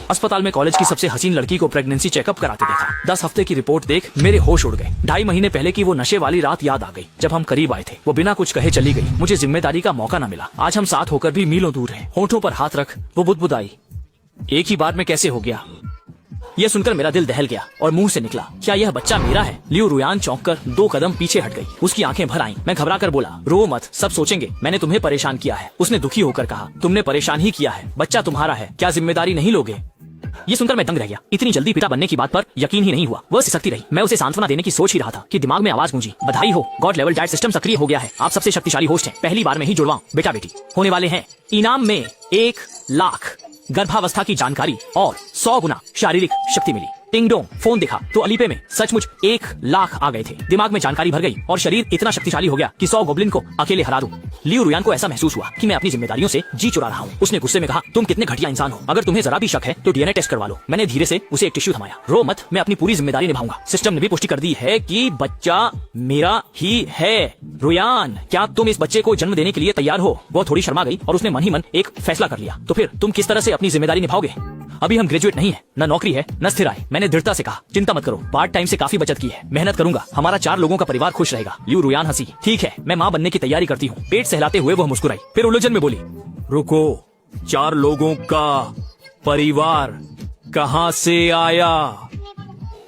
अस्पताल में कॉलेज की सबसे हसीन लड़की को प्रेगनेंसी चेकअप कराते देखा। 10 हफ्ते की रिपोर्ट देख मेरे होश उड़ गए। 2.5 महीने पहले की वो नशे वाली रात याद आ गई जब हम करीब आए थे। वो बिना कुछ कहे चली गई, मुझे जिम्मेदारी का मौका न मिला। आज हम साथ होकर भी मीलों दूर हैं। होठों पर हाथ रख वो बुदबुदाई, एक ही बार में कैसे हो गया? यह सुनकर मेरा दिल दहल गया और मुंह से निकला, क्या यह बच्चा मेरा है? लियू रुयान चौंक कर 2 कदम पीछे हट गई। उसकी आंखें भर आईं। मैं घबरा कर बोला, रो मत, सब सोचेंगे मैंने तुम्हें परेशान किया है। उसने दुखी होकर कहा, तुमने परेशान ही किया है, बच्चा तुम्हारा है, क्या जिम्मेदारी नहीं लोगे? ये सुनकर मैं दंग रह गया। इतनी जल्दी पिता बनने की बात पर यकीन ही नहीं हुआ। वह सिसकती रही। मैं उसे सांत्वना देने की सोच ही रहा था कि दिमाग में आवाज गूंजी, बधाई हो, गॉड लेवल डाइट सिस्टम सक्रिय हो गया है। आप सबसे शक्तिशाली होस्ट हैं, पहली बार में ही जुड़वा बेटा बेटी होने वाले हैं। इनाम में 1 लाख गर्भावस्था की जानकारी और 100 गुना शारीरिक शक्ति मिली। टिंग डोंग, फोन दिखा तो अलीपे में सचमुच 1 लाख आ गए थे। दिमाग में जानकारी भर गई और शरीर इतना शक्तिशाली हो गया कि 100 गोब्लिन को अकेले हरा दूं। लियू रुयान को ऐसा महसूस हुआ कि मैं अपनी जिम्मेदारियों से जी चुरा रहा हूँ। उसने गुस्से में कहा, तुम कितने घटिया इंसान हो, अगर तुम्हें जरा भी शक है तो डीएनए टेस्ट करवा लो। मैंने धीरे से उसे एक टिश्यू थमाया। रो मत, मैं अपनी पूरी जिम्मेदारी निभाऊंगा। सिस्टम ने भी पुष्टि कर दी है कि बच्चा मेरा ही है। रुयान, क्या तुम इस बच्चे को जन्म देने के लिए तैयार हो? वो थोड़ी शर्मा गई और उसने मन ही मन एक फैसला कर लिया। तो फिर तुम किस तरह से अपनी जिम्मेदारी निभाओगे? अभी हम ग्रेजुएट नहीं है, न नौकरी है, न स्थिर आय। मैंने दृढ़ता से कहा, चिंता मत करो, पार्ट टाइम से काफी बचत की है, मेहनत करूंगा, हमारा 4 लोगों का परिवार खुश रहेगा। लियू रुयान हंसी, ठीक है, मैं माँ बनने की तैयारी करती हूँ। पेट सहलाते हुए वह मुस्कुराई, फिर उलझन में बोली, रुको, 4 लोगों का परिवार कहाँ से आया?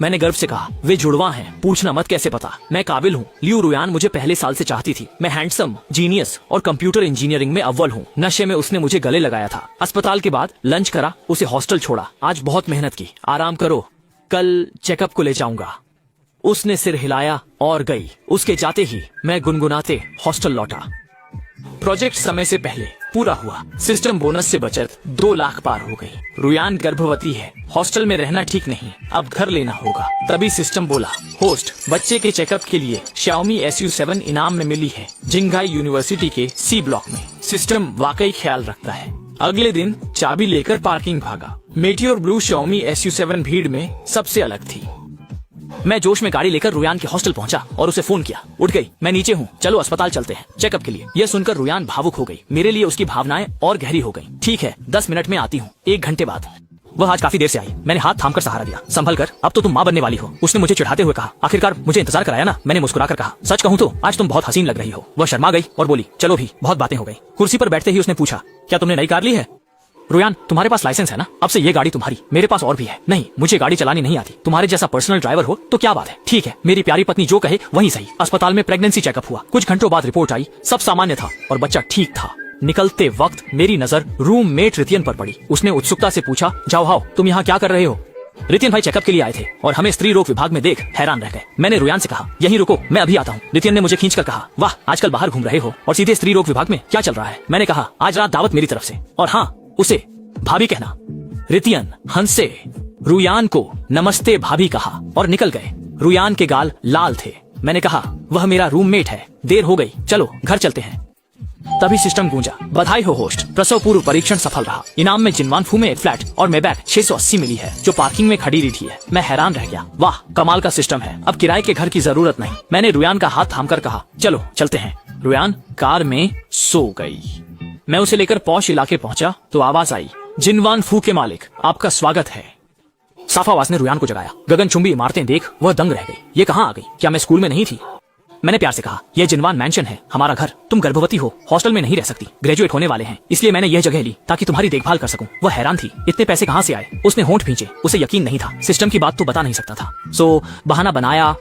मैंने गर्व से कहा, वे जुड़वा हैं, पूछना मत कैसे पता, मैं काबिल हूँ। लियू रुयान मुझे पहले साल से चाहती थी। मैं हैंडसम, जीनियस और कंप्यूटर इंजीनियरिंग में अव्वल हूँ। नशे में उसने मुझे गले लगाया था। अस्पताल के बाद लंच करा, उसे हॉस्टल छोड़ा। आज बहुत मेहनत की, आराम करो, कल चेकअप को ले जाऊंगा। उसने सिर हिलाया और गई। उसके जाते ही मैं गुनगुनाते हॉस्टल लौटा। प्रोजेक्ट समय से पहले पूरा हुआ। सिस्टम बोनस से बचत 2 लाख पार हो गई। रुयान गर्भवती है, हॉस्टल में रहना ठीक नहीं, अब घर लेना होगा। तभी सिस्टम बोला, होस्ट, बच्चे के चेकअप के लिए Xiaomi SU7 इनाम में मिली है, जिंगाई यूनिवर्सिटी के C ब्लॉक में। सिस्टम वाकई ख्याल रखता है। अगले दिन चाबी लेकर पार्किंग भागा। मेटियोर ब्लू Xiaomi SU7 भीड़ में सबसे अलग थी। मैं जोश में गाड़ी लेकर रुयान के हॉस्टल पहुंचा और उसे फोन किया। उठ गई, मैं नीचे हूँ, चलो अस्पताल चलते हैं चेकअप के लिए। यह सुनकर रुयान भावुक हो गई। मेरे लिए उसकी भावनाएं और गहरी हो गई। ठीक है, 10 मिनट में आती हूँ। 1 घंटे बाद वह आज काफी देर से आई। मैंने हाथ थामकर सहारा दिया। संभल कर, अब तो तुम माँ बनने वाली हो। उसने मुझे चिढ़ाते हुए कहा, आखिरकार मुझे इंतजार कराया ना? मैंने मुस्कुराकर कहा, सच कहूँ तो आज तुम बहुत हसीन लग रही हो। वह शर्मा गई और बोली, चलो भी, बहुत बातें हो गई। कुर्सी पर बैठते ही उसने पूछा, क्या तुमने नई कार ली है? रुयान, तुम्हारे पास लाइसेंस है ना? अब से ये गाड़ी तुम्हारी। मेरे पास और भी है। नहीं, मुझे गाड़ी चलानी नहीं आती। तुम्हारे जैसा पर्सनल ड्राइवर हो तो क्या बात है। ठीक है, मेरी प्यारी पत्नी जो कहे वही सही। अस्पताल में प्रेगनेंसी चेकअप हुआ। कुछ घंटों बाद रिपोर्ट आई, सब सामान्य था और बच्चा ठीक था। निकलते वक्त मेरी नजर रूममेट रितियन पर पड़ी। उसने उत्सुकता से पूछा, जाओ हाओ, तुम यहाँ क्या कर रहे हो? रितियन भाई चेकअप के लिए आए थे और हमें स्त्री रोग विभाग में देख हैरान रह गए। मैंने रुयान से कहा, यहीं रुको, मैं अभी आता हूँ। रितियन ने मुझे खींचकर कहा, वाह, आजकल बाहर घूम रहे हो और सीधे स्त्री रोग विभाग में, क्या चल रहा है? मैंने कहा, आज रात दावत मेरी तरफ से, और हाँ, उसे भाभी कहना। रितियन हंसे, रुयान को नमस्ते भाभी कहा और निकल गए। रुयान के गाल लाल थे। मैंने कहा, वह मेरा रूममेट है, देर हो गई, चलो घर चलते हैं। तभी सिस्टम गूंजा, बधाई हो होस्ट, प्रसव पूर्व परीक्षण सफल रहा। इनाम में जिनवानफू में एक फ्लैट और मेबैक 680 मिली है जो पार्किंग में खड़ी रही है। मैं हैरान रह गया। वाह, कमाल का सिस्टम है, अब किराए के घर की जरूरत नहीं। मैंने रुयान का हाथ थामकर कहा, चलो चलते हैं। रुयान कार में सो गई। मैं उसे लेकर पौष इलाके पहुंचा तो आवाज आई, जिनवानफू के मालिक, आपका स्वागत है। साफ आवाज ने रुयान को जगाया। गगनचुंबी इमारतें देख वह दंग रह गई। ये कहाँ आ गई? क्या मैं स्कूल में नहीं थी? मैंने प्यार से कहा, यह जिनवान मैंशन है, हमारा घर। तुम गर्भवती हो, हॉस्टल में नहीं रह सकती, ग्रेजुएट होने वाले हैं, इसलिए मैंने यह जगह ली ताकि तुम्हारी देखभाल कर सकूं। वह हैरान थी, इतने पैसे कहाँ से आए? उसने होंठ भींचे, उसे यकीन नहीं था। सिस्टम की बात तो बता नहीं सकता था, सो बहाना बनाया,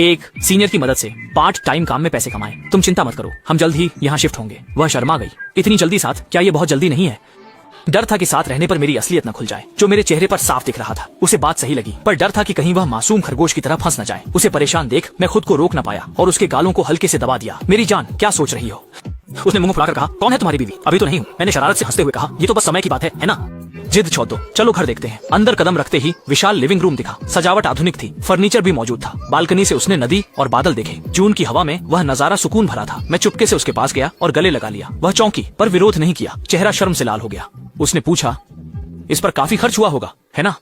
एक सीनियर की मदद से पार्ट टाइम काम में पैसे कमाए। तुम चिंता मत करो, हम जल्द ही यहाँ शिफ्ट होंगे। वह शर्मा गई। इतनी जल्दी साथ? क्या ये बहुत जल्दी नहीं है? डर था कि साथ रहने पर मेरी असलियत न खुल जाए, जो मेरे चेहरे पर साफ दिख रहा था। उसे बात सही लगी, पर डर था कि कहीं वह मासूम खरगोश की तरह फंस न जाए। उसे परेशान देख मैं खुद को रोक न पाया और उसके गालों को हल्के से दबा दिया। मेरी जान, क्या सोच रही हो? उसने मुंह फुलाकर कहा, कौन है तुम्हारी बीवी? अभी तो नहीं हूँ। मैंने शरारत से हंसते हुए कहा, ये तो बस समय की बात है ना? जिद छोड़ दो, चलो घर देखते हैं। अंदर कदम रखते ही विशाल लिविंग रूम दिखा। सजावट आधुनिक थी, फर्नीचर भी मौजूद था। बालकनी से उसने नदी और बादल देखे। जून की हवा में वह नजारा सुकून भरा था। मैं चुपके से उसके पास गया और गले लगा लिया। वह चौंकी पर विरोध नहीं किया। चेहरा शर्म से लाल हो गया। उसने पूछा, इस पर काफी खर्च हुआ होगा, है ना?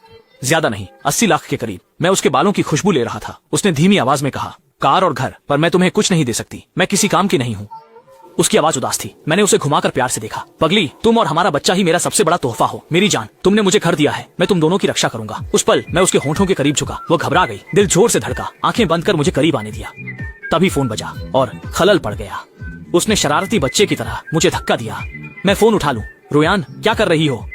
ज्यादा नहीं, 80 लाख के करीब। मैं उसके बालों की खुशबू ले रहा था। उसने धीमी आवाज में कहा, कार और घर, पर मैं तुम्हें कुछ नहीं दे सकती, मैं किसी काम की नहीं हूँ। उसकी आवाज उदास थी। मैंने उसे घुमाकर प्यार से देखा। पगली, तुम और हमारा बच्चा ही मेरा सबसे बड़ा तोहफा हो। मेरी जान, तुमने मुझे घर दिया है, मैं तुम दोनों की रक्षा करूंगा। उस पल मैं उसके होंठों के करीब झुका। वो घबरा गई, दिल जोर से धड़का, आंखें बंद कर मुझे करीब आने दिया। तभी फोन बजा और खलल पड़ गया। उसने शरारती बच्चे की तरह मुझे धक्का दिया। मैं फोन उठा लूं। रुयान, क्या कर रही हो?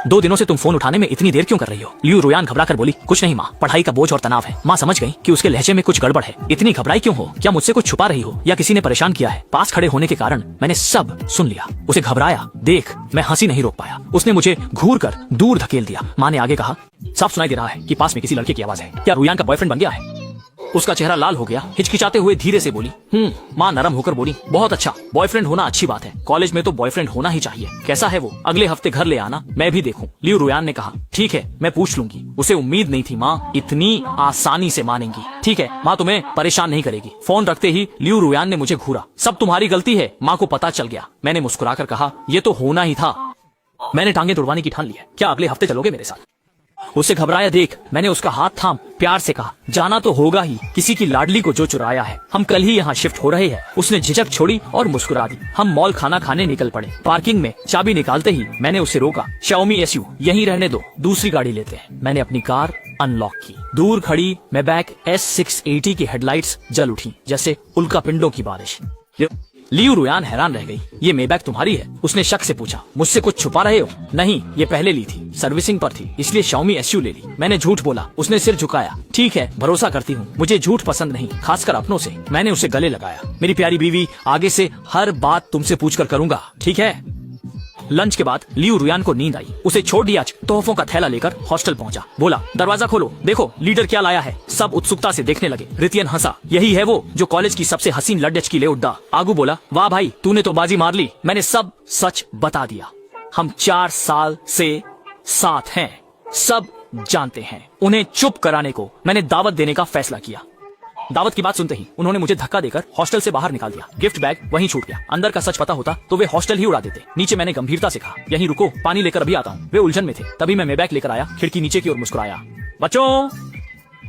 2 दिनों से तुम फोन उठाने में इतनी देर क्यों कर रही हो? लियू रुयान घबरा कर बोली। कुछ नहीं माँ, पढ़ाई का बोझ और तनाव है। माँ समझ गई कि उसके लहजे में कुछ गड़बड़ है। इतनी घबराई क्यों हो? क्या मुझसे कुछ छुपा रही हो या किसी ने परेशान किया है? पास खड़े होने के कारण मैंने सब सुन लिया। उसे घबराया देख मैं हंसी नहीं रोक पाया। उसने मुझे घूर कर दूर धकेल दिया। माँ ने आगे कहा, साफ सुनाई दे रहा है कि पास में किसी लड़के की आवाज है। क्या रुयान का बॉयफ्रेंड बन गया है? उसका चेहरा लाल हो गया। हिचकिचाते हुए धीरे से बोली। माँ नरम होकर बोली, बहुत अच्छा, बॉयफ्रेंड होना अच्छी बात है। कॉलेज में तो बॉयफ्रेंड होना ही चाहिए। कैसा है वो? अगले हफ्ते घर ले आना, मैं भी देखूं। लियू रुयान ने कहा। ठीक है, मैं पूछ लूंगी। उसे उम्मीद नहीं थी माँ इतनी आसानी से मानेंगी। ठीक है, माँ तुम्हें परेशान नहीं करेगी। फोन रखते ही लियू रुयान ने मुझे घूरा। सब तुम्हारी गलती है, माँ को पता चल गया। मैंने मुस्कुराकर कहा, ये तो होना ही था। मैंने टांगे तुड़वाने की ठान ली है। क्या अगले हफ्ते चलोगे मेरे साथ? उसे घबराया देख मैंने उसका हाथ थाम प्यार से कहा, जाना तो होगा ही, किसी की लाडली को जो चुराया है। हम कल ही यहाँ शिफ्ट हो रहे हैं। उसने झिझक छोड़ी और मुस्कुरा दी। हम मॉल खाना खाने निकल पड़े। पार्किंग में चाबी निकालते ही मैंने उसे रोका। Xiaomi SU यहीं रहने दो, दूसरी गाड़ी लेते हैं। मैंने अपनी कार अनलॉक की। दूर खड़ी मैबैक S680 की हेडलाइट्स जल उठी जैसे उल्का पिंडों की बारिश। लियू रुयान हैरान रह गई। ये मेबैक तुम्हारी है? उसने शक से पूछा। मुझसे कुछ छुपा रहे हो? नहीं, ये पहले ली थी, सर्विसिंग पर थी, इसलिए Xiaomi SU ले ली। मैंने झूठ बोला। उसने सिर झुकाया। ठीक है, भरोसा करती हूँ, मुझे झूठ पसंद नहीं, खासकर अपनों से। मैंने उसे गले लगाया। मेरी प्यारी बीवी, आगे से हर बात तुमसे पूछकर करूंगा, ठीक है? लंच के बाद लियू रुयान को नींद आई। उसे छोड़ दिया, तोहफों का थैला लेकर हॉस्टल पहुंचा। बोला, दरवाजा खोलो, देखो लीडर क्या लाया है। सब उत्सुकता से देखने लगे। रितियन हंसा। यही है वो जो कॉलेज की सबसे हसीन लड़की ले उड्डा। आगू बोला, वाह भाई, तूने तो बाजी मार ली। मैंने सब सच बता दिया। हम 4 साल से साथ हैं, सब जानते हैं। उन्हें चुप कराने को मैंने दावत देने का फैसला किया। दावत की बात सुनते ही उन्होंने मुझे धक्का देकर हॉस्टल से बाहर निकाल दिया। गिफ्ट बैग वहीं छूट गया। अंदर का सच पता होता तो वे हॉस्टल ही उड़ा देते। नीचे मैंने गंभीरता से कहा, यहीं रुको, पानी लेकर अभी आता हूँ। वे उलझन में थे। तभी मैं मेबैग लेकर आया। खिड़की नीचे की ओर मुस्कुराया। बच्चों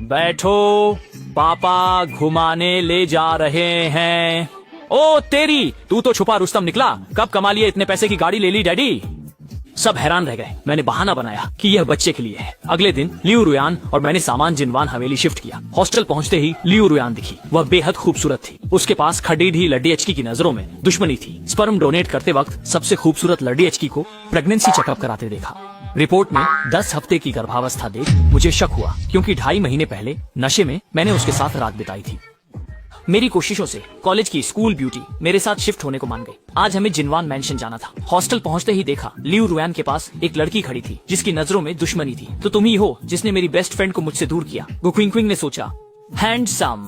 बैठो, पापा घुमाने ले जा रहे हैं। ओ तेरी, तू तो छुपा रुस्तम निकला। कब कमा लिए इतने पैसे की गाड़ी ले ली डैडी? सब हैरान रह गए। मैंने बहाना बनाया कि यह बच्चे के लिए है। अगले दिन लियू रुयान और मैंने सामान जिनवान हवेली शिफ्ट किया। हॉस्टल पहुंचते ही लियू रुयान दिखी। वह बेहद खूबसूरत थी। उसके पास खडीढी लड्डी एचकी की नजरों में दुश्मनी थी। स्पर्म डोनेट करते वक्त सबसे खूबसूरत लड्डी एचकी को प्रेगनेंसी चेकअप कराते देखा। रिपोर्ट में 10 हफ्ते की गर्भावस्था देख मुझे शक हुआ, क्योंकि 2.5 महीने पहले नशे में मैंने उसके साथ रात बिताई थी। मेरी कोशिशों से कॉलेज की स्कूल ब्यूटी मेरे साथ शिफ्ट होने को मान गई। आज हमें जिनवान मेंशन जाना था। हॉस्टल पहुंचते ही देखा लियू रुयान के पास एक लड़की खड़ी थी जिसकी नजरों में दुश्मनी थी। तो तुम ही हो जिसने मेरी बेस्ट फ्रेंड को मुझसे दूर किया। गुक्विंग ने सोचा, हैंडसम,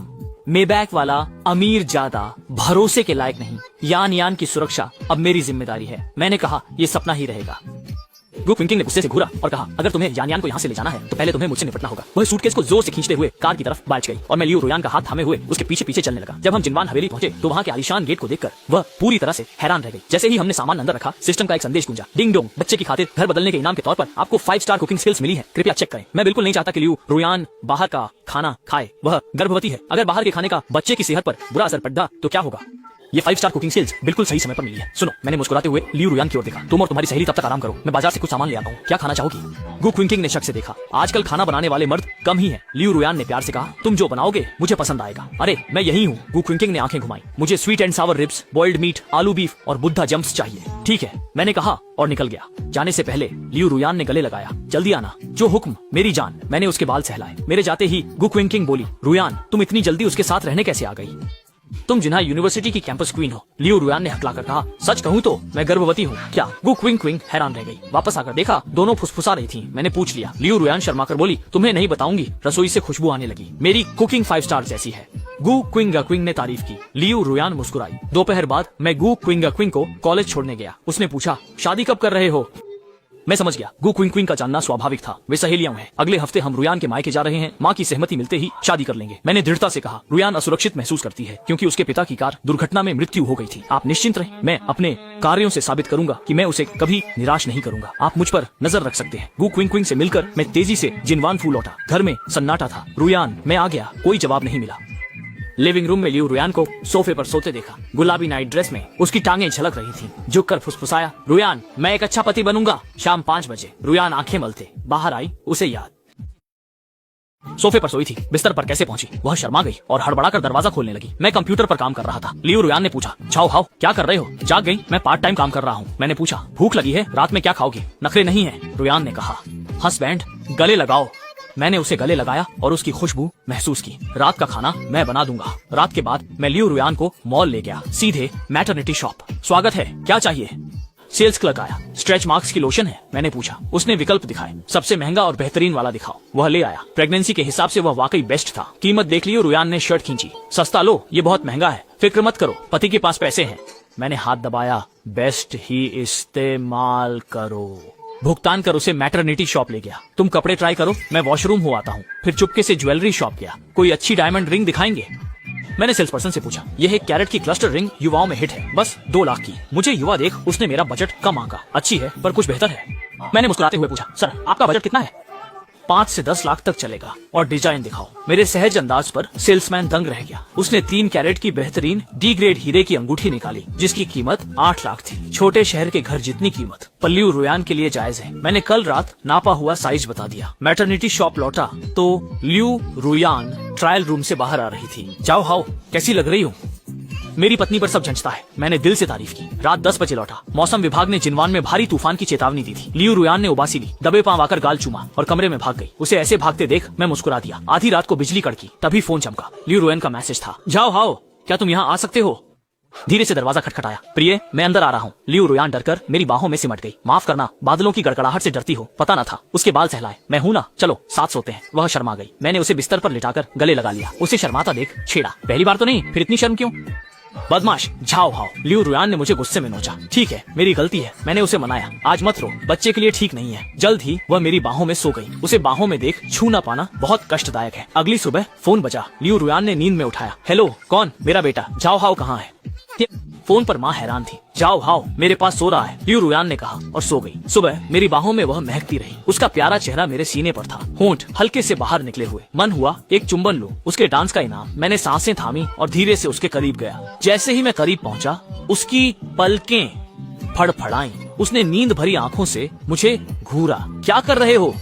मेबैक वाला, अमीर ज्यादा, भरोसे के लायक नहीं। यान यान की सुरक्षा अब मेरी जिम्मेदारी है। मैंने कहा, ये सपना ही रहेगा। गुक्विंग ने गुस्से से घूरा और कहा, अगर तुम्हें यान यान को यहाँ से ले जाना है तो पहले तुम्हें मुझसे निपटना होगा। वह सूटकेस को जोर से खींचते हुए कार की तरफ बाज गई और मैं लियू रुयान का हाथ थामे हुए उसके पीछे पीछे चलने लगा। जब हम जिनवान हवेली पहुंचे तो वहाँ के आलीशान गेट को देखकर वह पूरी तरह से हैरान रह गई। जैसे ही हमने सामान अंदर रखा, सिस्टम का एक संदेश गूंजा, डिंग डोंग, बच्चे की खातिर घर बदलने के इनाम के तौर पर आपको 5 स्टार कुकिंग स्किल्स मिली है, कृपया चेक करें। मैं बिल्कुल नहीं चाहता कि लियू रुयान बाहर का खाना खाए। वह गर्भवती है। अगर बाहर के खाने का बच्चे की सेहत पर बुरा असर पड़ा तो क्या होगा? ये 5 स्टार कुकिंग स्किल्स बिल्कुल सही समय पर मिली है। सुनो, मैंने मुस्कुराते हुए लियू रुयान की ओर देखा। तुम और तुम्हारी सहेली तब तक आराम करो, मैं बाजार से कुछ सामान ले आता हूँ। क्या खाना चाहोगी? गुक्विंग ने शक से देखा। आजकल खाना बनाने वाले मर्द कम ही हैं। लियू रुयान ने प्यार से कहा, तुम जो बनाओगे मुझे पसंद आएगा। अरे मैं यही हूँ। गुक्विंग ने आंखें घुमाई। मुझे sweet and sour ribs, boiled meat, आलू बीफ और बुद्धा जम्प्स चाहिए। ठीक है, मैंने कहा और निकल गया। जाने से पहले लियू रुयान ने गले लगाया, जल्दी आना, जो हुक्म मेरी जान। मैंने उसके बाल सहलाए। मेरे जाते ही गुक्विंग बोली, रुयान तुम इतनी जल्दी उसके साथ रहने कैसे आ गई? तुम जिन्हा यूनिवर्सिटी की कैंपस क्वीन हो। लियू रुयान ने हकलाकर कहा, सच कहूँ तो मैं गर्भवती हूँ। क्या? गुक्विंग हैरान रह गई। वापस आकर देखा दोनों फुसफुसा रही थी। मैंने पूछ लिया। लियू रुयान शर्माकर बोली, तुम्हें नहीं बताऊंगी। रसोई से खुशबू आने लगी। मेरी कुकिंग 5 स्टार जैसी है। गुक्विंग ने तारीफ की। लियू रुयान मुस्कुराई। दोपहर बाद मैं गुक्विंग को कॉलेज छोड़ने गया। उसने पूछा, शादी कब कर रहे हो? मैं समझ गया, गुक्विंग का जानना स्वाभाविक था। वे सहेलियां हैं। अगले हफ्ते हम रुयान के मायके जा रहे हैं। माँ की सहमति मिलते ही शादी कर लेंगे। मैंने दृढ़ता से कहा। रुयान असुरक्षित महसूस करती है क्योंकि उसके पिता की कार दुर्घटना में मृत्यु हो गई थी। आप निश्चिंत रहें, मैं अपने कार्यों से साबित करूंगा कि मैं उसे कभी निराश नहीं करूंगा। आप मुझ पर नजर रख सकते हैं। गुक्विंग से मिलकर मैं तेजी से जिनवान फूल लौटा। घर में सन्नाटा था। रुयान, मैं आ गया। कोई जवाब नहीं मिला। लिविंग रूम में लियू रुयान को सोफे पर सोते देखा। गुलाबी नाइट ड्रेस में उसकी टांगें झलक रही थी। झुककर फुसफुसाया, रुयान मैं एक अच्छा पति बनूंगा। शाम 5 बजे रुयान आंखें मलते बाहर आई। उसे याद सोफे पर सोई थी, बिस्तर पर कैसे पहुंची। वह शर्मा गई और हड़बड़ाकर दरवाजा खोलने लगी। मैं कंप्यूटर पर काम कर रहा था। लियू रुयान ने पूछा, छाओ हाओ क्या कर रहे हो? जाग गई? मैं पार्ट टाइम काम कर रहा हूँ। मैंने पूछा, भूख लगी है? रात में क्या खाओगी? नखरे नहीं है। रुयान ने कहा, हस्बैंड गले लगाओ। मैंने उसे गले लगाया और उसकी खुशबू महसूस की। रात का खाना मैं बना दूंगा। रात के बाद मैं लियू रुयान को मॉल ले गया, सीधे मैटरनिटी शॉप। स्वागत है, क्या चाहिए? सेल्स क्लर्क आया। स्ट्रेच मार्क्स की लोशन है? मैंने पूछा। उसने विकल्प दिखाए। सबसे महंगा और बेहतरीन वाला दिखाओ। वह ले आया। प्रेगनेंसी के हिसाब से वह वाकई बेस्ट था। कीमत देख लियो। रुयान ने शर्ट खींची। सस्ता लो, ये बहुत महंगा है। फिक्र मत करो, पति के पास पैसे हैं। मैंने हाथ दबाया। बेस्ट ही इस्तेमाल करो। भुगतान कर उसे मैटरनिटी शॉप ले गया। तुम कपड़े ट्राई करो, मैं वॉशरूम हो आता हूँ। फिर चुपके से ज्वेलरी शॉप गया। कोई अच्छी डायमंड रिंग दिखाएंगे? मैंने सेल्स पर्सन से पूछा। यह एक कैरेट की क्लस्टर रिंग युवाओं में हिट है, बस 2 लाख की। मुझे युवा देख उसने मेरा बजट कम आंका। अच्छी है पर कुछ बेहतर है। मैंने मुस्कुराते हुए पूछा, सर आपका बजट कितना है? 5 से 10 लाख तक चलेगा। और डिजाइन दिखाओ। मेरे सहज अंदाज पर सेल्समैन दंग रह गया। उसने 3 कैरेट की बेहतरीन डी ग्रेड हीरे की अंगूठी निकाली, जिसकी कीमत 8 लाख थी। छोटे शहर के घर जितनी कीमत। लियू रुयान के लिए जायज है। मैंने कल रात नापा हुआ साइज बता दिया। मैटरनिटी शॉप लौटा तो लियू रुयान ट्रायल रूम से बाहर आ रही थी। जाओ हाओ कैसी लग रही हूँ? मेरी पत्नी पर सब जंचता है। मैंने दिल से तारीफ की। रात 10 बजे लौटा। मौसम विभाग ने जिनवान में भारी तूफान की चेतावनी दी थी। लियू रुयान ने उबासी ली, दबे पांव आकर गाल चूमा और कमरे में भाग गई। उसे ऐसे भागते देख मैं मुस्कुरा दिया। आधी रात को बिजली कड़की, तभी फोन चमका। लियू रुयान का मैसेज था, जाओ हाओ क्या तुम यहाँ आ सकते हो? धीरे से दरवाजा खटखटाया। प्रिय मैं अंदर आ रहा हूँ। लियू रुयान डरकर मेरी बाहों में सिमट गई। माफ करना, बादलों की गड़गड़ाहट से डरती हो, पता न था। उसके बाल सहलाए। मैं हूँ ना, चलो साथ सोते हैं। वह शर्मा गई। मैंने उसे बिस्तर पर लिटाकर गले लगा लिया। उसे शर्माता देख छेड़ा, पहली बार तो नहीं, फिर इतनी शर्म क्यों? बदमाश, झाओ हाओ। लियू रुयान ने मुझे गुस्से में नोचा। ठीक है मेरी गलती है। मैंने उसे मनाया, आज मत रो, बच्चे के लिए ठीक नहीं है। जल्द ही वह मेरी बाहों में सो गई। उसे बाहों में देख छू ना पाना बहुत कष्टदायक है। अगली सुबह फोन बजा। लियू रुयान ने नींद में उठाया। हेलो, कौन? मेरा बेटा। जाओ हाओ कहाँ है? फोन पर माँ हैरान थी। जाओ हाओ मेरे पास सो रहा है, लियू रुयान ने कहा और सो गई। सुबह मेरी बाहों में वह महकती रही। उसका प्यारा चेहरा मेरे सीने पर था, होंठ हल्के से बाहर निकले हुए। मन हुआ एक चुंबन लूं, उसके डांस का इनाम। मैंने सांसें थामी और धीरे से उसके करीब गया। जैसे ही मैं करीब पहुंचा, उसकी पलकें फड़फड़ाई। उसने नींद भरी आंखों से मुझे घूरा। क्या कर रहे हो?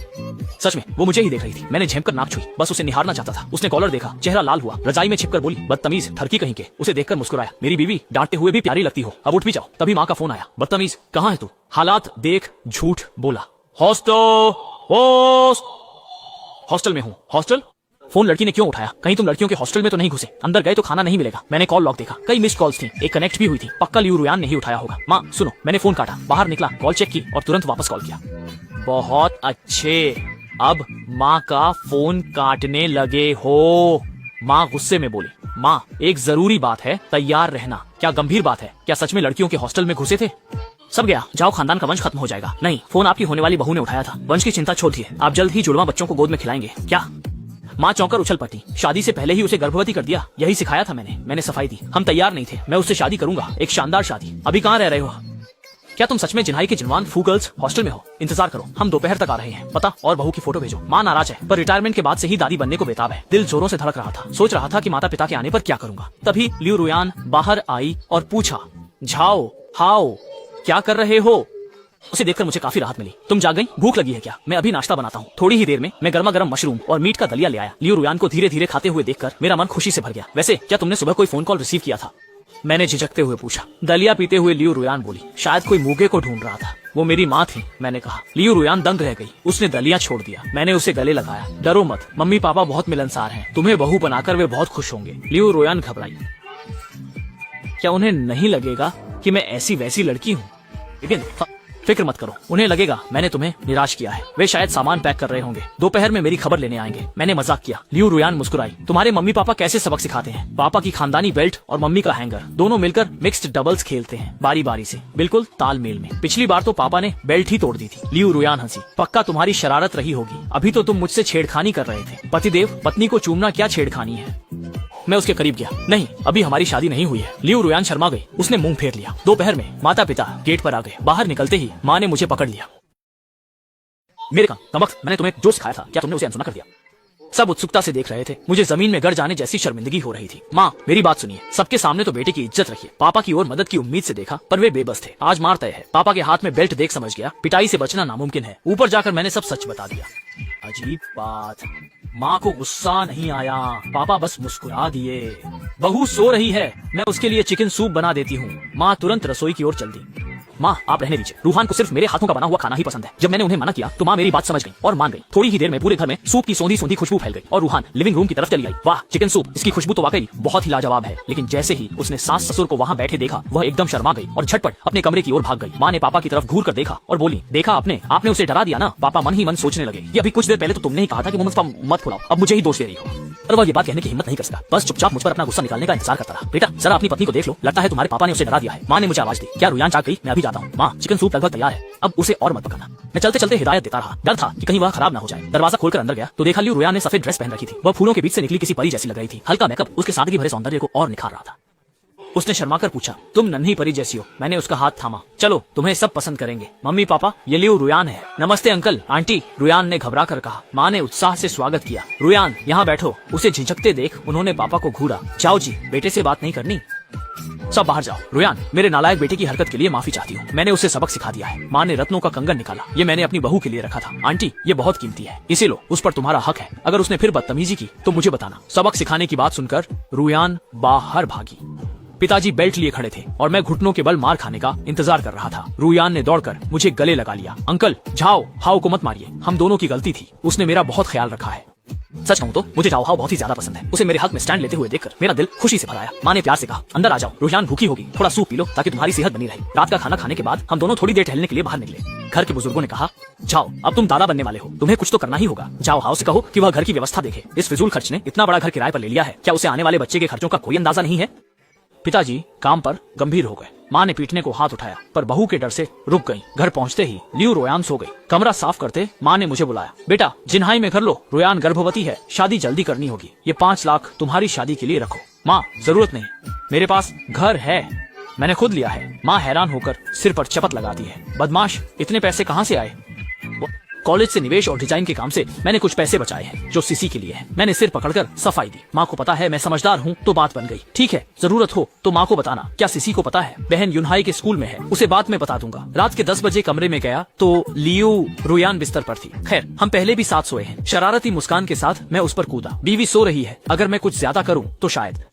सच में वो मुझे ही देख रही थी। मैंने झेंप कर नाक छुई, बस उसे निहारना चाहता था। उसने कॉलर देखा, चेहरा लाल हुआ, रजाई में छिपकर बोली, बदतमीज ठरकी कहीं के। उसे देखकर मुस्कुराया। मेरी बीवी डांटते हुए भी प्यारी लगती हो, अब उठ भी जाओ। तभी माँ का फोन आया। बदतमीज कहाँ है तू? हालात देख झूठ बोला। हॉस्टल में हूँ। हॉस्टल? फोन लड़की ने क्यों उठाया? कहीं तुम लड़कियों के हॉस्टल में तो नहीं घुसे? अंदर गए तो खाना नहीं मिलेगा। मैंने कॉल लॉग देखा, कई मिस्ड कॉल्स थी, एक कनेक्ट भी हुई थी। पक्का लियू रुयान नहीं उठाया होगा। माँ सुनो, मैंने फोन काटा, बाहर निकला, कॉल चेक की और तुरंत वापस कॉल किया। बहुत अच्छे, अब माँ का फोन काटने लगे हो? माँ गुस्से में बोली। माँ एक जरूरी बात है, तैयार रहना। क्या गंभीर बात है? क्या सच में लड़कियों के हॉस्टल में घुसे थे? सब गया, जाओ खानदान का वंश खत्म हो जाएगा। नहीं, फोन आपकी होने वाली बहू ने उठाया था। वंश की चिंता छोड़ दिए, आप जल्द ही जुड़वा बच्चों को गोद में खिलाएंगे। क्या? माँ चौंकर उछल पड़ी। शादी से पहले ही उसे गर्भवती कर दिया, यही सिखाया था मैंने सफाई दी। हम तैयार नहीं थे। मैं उससे शादी करूंगा, एक शानदार शादी। अभी कहाँ रह रहे हो? क्या तुम सच में जिन्हाई के जिनवान फू गर्ल्स हॉस्टल में हो? इंतजार करो, हम दोपहर तक आ रहे हैं। पता और बहू की फोटो भेजो। माँ नाराज है, पर रिटायरमेंट के बाद से ही दादी बनने को बेताब है। दिल जोरों से धड़क रहा था। सोच रहा था कि माता पिता के आने पर क्या करूंगा। तभी लियू रुयान बाहर आई और पूछा, झाओ हाओ क्या कर रहे हो? उसे देखकर मुझे काफी राहत मिली। तुम जाग गई? भूख लगी है क्या? मैं अभी नाश्ता बनाता हूँ। थोड़ी ही देर में मैं गर्मा गर्म मशरूम और मीट का दलिया ले आया। लियू रुयान को धीरे धीरे खाते हुए देखकर मेरा मन खुशी से भर गया। वैसे क्या तुमने सुबह कोई फोन कॉल रिसीव किया था? मैंने झिझकते हुए पूछा। दलिया पीते हुए लियू रुयान बोली, शायद कोई मूगे को ढूंढ रहा था। वो मेरी माँ थी, मैंने कहा। लियू रुयान दंग रह गई। उसने दलिया छोड़ दिया। मैंने उसे गले लगाया। डरो मत, मम्मी पापा बहुत मिलनसार हैं, तुम्हें बहू बनाकर वे बहुत खुश होंगे। लियू रुयान घबराई। क्या उन्हें नहीं लगेगा कि मैं ऐसी वैसी लड़की हूँ? लेकिन फिक्र मत करो, उन्हें लगेगा मैंने तुम्हें निराश किया है। वे शायद सामान पैक कर रहे होंगे, दोपहर में मेरी खबर लेने आएंगे। मैंने मजाक किया। लियू रुयान मुस्कुराई। तुम्हारे मम्मी पापा कैसे सबक सिखाते हैं? पापा की खानदानी बेल्ट और मम्मी का हैंगर, दोनों मिलकर मिक्स्ड डबल्स खेलते हैं, बारी बारी से, बिल्कुल तालमेल में। पिछली बार तो पापा ने बेल्ट ही तोड़ दी थी। लियू रुयान हंसी। पक्का तुम्हारी शरारत रही होगी, अभी तो तुम मुझसे छेड़खानी कर रहे थे। पतिदेव पत्नी को चूमना क्या छेड़खानी है? मैं उसके करीब गया। नहीं, अभी हमारी शादी नहीं हुई है। लियू रुयान शर्मा गई। उसने मुंह फेर लिया। दोपहर में माता पिता गेट पर आ गए। बाहर निकलते ही माँ ने मुझे पकड़ लिया। मेरे कमबख्त, मैंने तुम्हें जो सिखाया था क्या तुमने उसे अनसुना कर दिया? सब उत्सुकता से देख रहे थे। मुझे जमीन में गिर जाने जैसी शर्मिंदगी हो रही थी। माँ मेरी बात सुनिए, सबके सामने तो बेटे की इज्जत रखिए। पापा की ओर मदद की उम्मीद से देखा पर वे बेबस थे। आज मार तय है। पापा के हाथ में बेल्ट देख समझ गया पिटाई से बचना नामुमकिन है। ऊपर जाकर मैंने सब सच बता दिया। अजीब बात, माँ को गुस्सा नहीं आया, पापा बस मुस्कुरा दिए। बहू सो रही है, मैं उसके लिए चिकन सूप बना देती हूँ। माँ तुरंत रसोई की ओर चल दी। माँ आप रहने दीजिए, रूहान को सिर्फ मेरे हाथों का बना हुआ खाना ही पसंद है। जब मैंने उन्हें मना किया तो माँ मेरी बात समझ गई और मान गई। थोड़ी ही देर में पूरे घर में सूप की सौंधी सौंधी खुशबू फैल गई और रूहान लिविंग रूम की तरफ चली आई। वाह चिकन सूप, इसकी खुशबू तो वाकई बहुत ही लाजवाब है। लेकिन जैसे ही उसने सास ससुर को वहाँ बैठे देखा वह एकदम शर्मा गई और झटपट अपने कमरे की ओर भाग गई। माँ ने पापा की तरफ घूर कर देखा और बोली, देखा आपने उसे डरा दिया ना। पापा मन ही मन सोचने लगे, ये अभी कुछ देर पहले तो तुमने ही कहा था कि मुझ मत खुलाओ, अब मुझे ही दोष दे रही हो। और वह ये बात कहने की हिम्मत नहीं कर सका, बस चुपचाप मुझ पर अपना गुस्सा निकालने का इंतजार करता रहा। बेटा जरा अपनी पत्नी को देख लो, लगता है तुम्हारे पापा ने उसे डरा दिया है। माँ ने मुझे आवाज दी, क्या रुयान जाग गई? मैं अभी जाता हूँ। माँ चिकन सूप लगभग तैयार है, अब उसे और मत पकाना। मैं चलते चलते हिदायत देता रहा। डर था कि कहीं वह खराब ना हो जाए। दरवाजा खोलकर अंदर गया तो देखा लियो रुयान ने सफेद ड्रेस पहन रखी थी। वह फूलों के बीच से निकली किसी परी जैसी लग रही थी। हल्का मेकअप उसके सादगी भरे सौंदर्य को और निखार रहा था। उसने शर्माकर पूछा, तुम नन्ही परी जैसी हो। मैंने उसका हाथ थामा। चलो तुम्हें सब पसंद करेंगे। मम्मी पापा ये लियो रुयान है। नमस्ते अंकल आंटी, रुयान ने घबरा कर कहा। माँ ने उत्साह से स्वागत किया। रुयान यहाँ बैठो। उसे झिझकते देख उन्होंने पापा को घूरा। जाओ जी, बेटे से बात नहीं करनी, सब बाहर जाओ। रुयान मेरे नालायक बेटे की हरकत के लिए माफी चाहती हूँ, मैंने उसे सबक सिखा दिया है। माँ ने रत्नों का कंगन निकाला। ये मैंने अपनी बहू के लिए रखा था। आंटी ये बहुत कीमती है, इसे लो, उस पर तुम्हारा हक है। अगर उसने फिर बदतमीजी की तो मुझे बताना। सबक सिखाने की बात सुनकर रुयान बाहर भागी। पिताजी बेल्ट लिए खड़े थे और मैं घुटनों के बल मार खाने का इंतजार कर रहा था। रुयान ने दौड़कर मुझे गले लगा लिया। अंकल जाओ हाउ को मत मारिए, हम दोनों की गलती थी, उसने मेरा बहुत ख्याल रखा है। सच कहूं तो मुझे जाओ हाउ बहुत ही ज्यादा पसंद है। उसे मेरे हक में स्टैंड लेते हुए देखकर मेरा दिल खुशी से भर आया। माँ ने प्यार से कहा, अंदर आ जाओ, रुयान भूखी होगी, थोड़ा सूप पी लो ताकि तुम्हारी सेहत बनी रहे। रात का खाना खाने के बाद हम दोनों थोड़ी देर टहलने के लिए बाहर निकले। घर के बुजुर्गों ने कहा, जाओ अब तुम दादा बनने वाले हो, तुम्हें कुछ तो करना ही होगा। जाओ हाउ से कहो कि वह घर की व्यवस्था देखे। इस फिजूल खर्च ने इतना बड़ा घर किराए पर ले लिया है, क्या उसे आने वाले बच्चे के खर्चों का कोई अंदाजा नहीं है? पिताजी काम पर गंभीर हो गए। माँ ने पीटने को हाथ उठाया पर बहू के डर से रुक गई। घर पहुँचते ही लियो रुयान सो गई। कमरा साफ करते माँ ने मुझे बुलाया। बेटा जिन्हाई में कर लो, रुयान गर्भवती है, शादी जल्दी करनी होगी। ये 5 लाख तुम्हारी शादी के लिए रखो। माँ जरूरत नहीं, मेरे पास घर है, मैंने खुद लिया है। माँ हैरान होकर सिर पर चपत लगाती है। बदमाश इतने पैसे कहाँ से आए? कॉलेज से निवेश और डिजाइन के काम से मैंने कुछ पैसे बचाए हैं जो सीसी के लिए है। मैंने सिर पकड़कर सफाई दी। माँ को पता है मैं समझदार हूँ तो बात बन गई। ठीक है जरूरत हो तो माँ को बताना। क्या सीसी को पता है? बहन यूनहाई के स्कूल में है, उसे बात में बता दूंगा। रात के 10 बजे कमरे में गया तो लियो रुयान बिस्तर पर थी। खैर हम पहले भी साथ सोए हैं। शरारती मुस्कान के साथ मैं उस पर कूदा। बीवी सो रही है, अगर मैं कुछ ज्यादा करूँ तो शायद